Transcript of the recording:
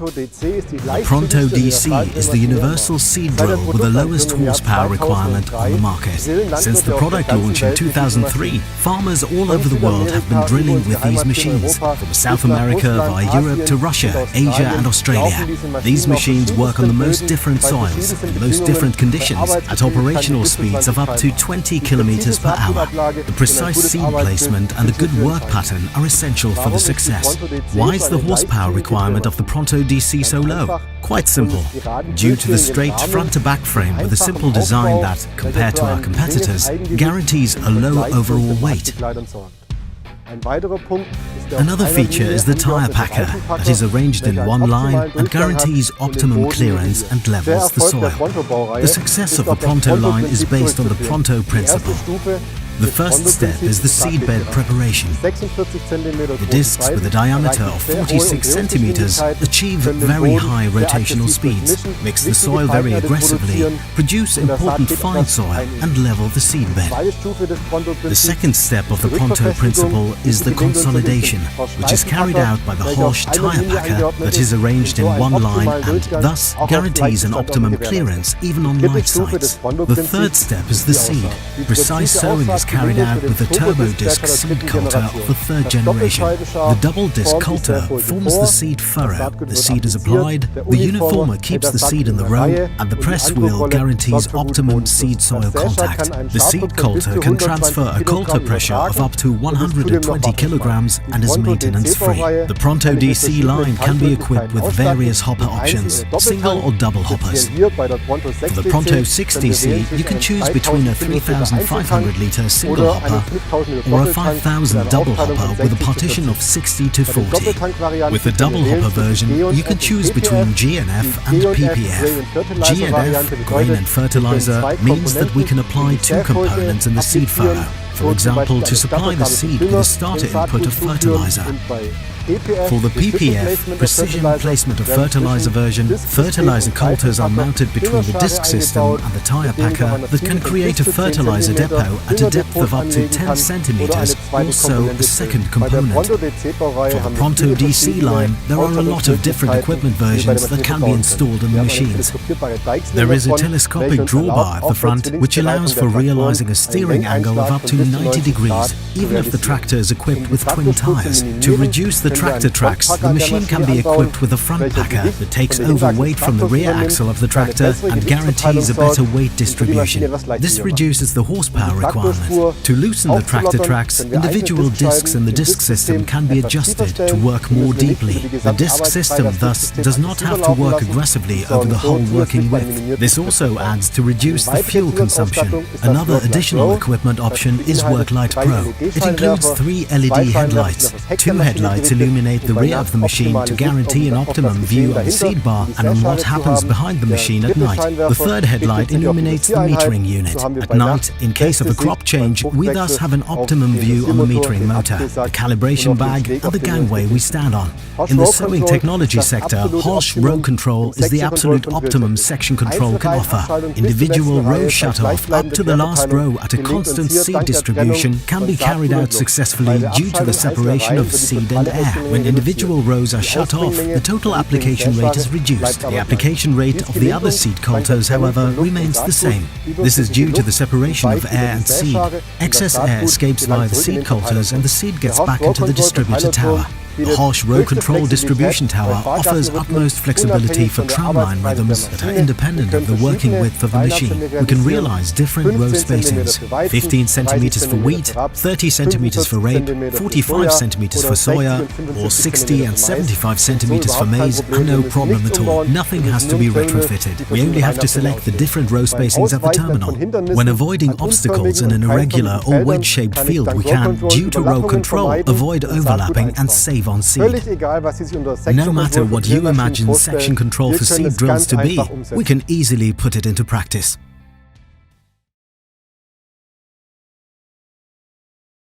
The Pronto DC is the universal seed drill with the lowest horsepower requirement on the market. Since the product launch in 2003, farmers all over the world have been drilling with these machines, from South America via Europe to Russia, Asia and Australia. These machines work on the most different soils, in most different conditions, at operational speeds of up to 20 kilometers per hour. The precise seed placement and a good work pattern are essential for the success. Why is the horsepower requirement of the Pronto DC so low? Quite simple. Due to the straight front-to-back frame with a simple design that, compared to our competitors, guarantees a low overall weight. Another feature is the tire packer that is arranged in one line and guarantees optimum clearance and levels the soil. The success of the Pronto line is based on the Pronto principle. The first step is the seedbed preparation. The discs with a diameter of 46 centimeters achieve very high rotational speeds, mix the soil very aggressively, produce important fine soil and level the seedbed. The second step of the Pronto principle is the consolidation, which is carried out by the Horsch tire packer that is arranged in one line and thus guarantees an optimum clearance even on light sites. The third step is the seed. Precise sowing is carried out with the turbo disc seed coulter of the third generation. The double disc coulter forms the seed furrow, the seed is applied, the uniformer keeps the seed in the row, and the press wheel guarantees optimum seed-soil contact. The seed coulter can transfer a coulter pressure of up to 120 kilograms and is maintenance-free. The Pronto DC line can be equipped with various hopper options, single or double hoppers. For the Pronto 6DC, you can choose between a 3,500-litre single hopper or a 5,000 double hopper with a partition of 60 to 40. With the double hopper version, you can choose between GNF and PPF. GNF, grain and fertilizer, means that we can apply two components in the seed furrow. For example, to supply the seed with a starter input of fertilizer. For the PPF, precision placement of fertilizer version, fertilizer coulters are mounted between the disc system and the tire packer that can create a fertilizer depot at a depth of up to 10 centimeters, also a second component. For the Pronto DC line, there are a lot of different equipment versions that can be installed in the machines. There is a telescopic drawbar at the front, which allows for realizing a steering angle of up to 90 degrees, even if the tractor is equipped with twin tires. To reduce the tractor tracks, the machine can be equipped with a front packer that takes over weight from the rear axle of the tractor and guarantees a better weight distribution. This reduces the horsepower requirement. To loosen the tractor tracks, individual discs in the disc system can be adjusted to work more deeply. The disc system thus does not have to work aggressively over the whole working width. This also adds to reduce the fuel consumption. Another additional equipment option is Worklight Pro. It includes 3 LED headlights. 2 headlights illuminate the rear of the machine to guarantee an optimum view on the seed bar and on what happens behind the machine at night. The third headlight illuminates the metering unit. At night, in case of a crop change, we thus have an optimum view on the metering motor, the calibration bag and the gangway we stand on. In the sowing technology sector, Horsch row control is the absolute optimum section control can offer. Individual row shutoff up to the last row at a constant seed distribution can be carried out successfully due to the separation of seed and air. When individual rows are shut off, the total application rate is reduced. The application rate of the other seed coulters, however, remains the same. This is due to the separation of air and seed. Excess air escapes via the seed coulters and the seed gets back into the distributor tower. The Horsch row control distribution tower offers utmost flexibility for tramline rhythms that are independent of the working width of the machine. We can realize different row spacings: 15 centimeters for wheat, 30 centimeters for rape, 45 centimeters for soya, or 60 and 75 centimeters for maize, and no problem at all. Nothing has to be retrofitted. We only have to select the different row spacings at the terminal. When avoiding obstacles in an irregular or wedge-shaped field, we can, due to row control, avoid overlapping and save on seed. No matter what you imagine section control for seed drills to be, we can easily put it into practice.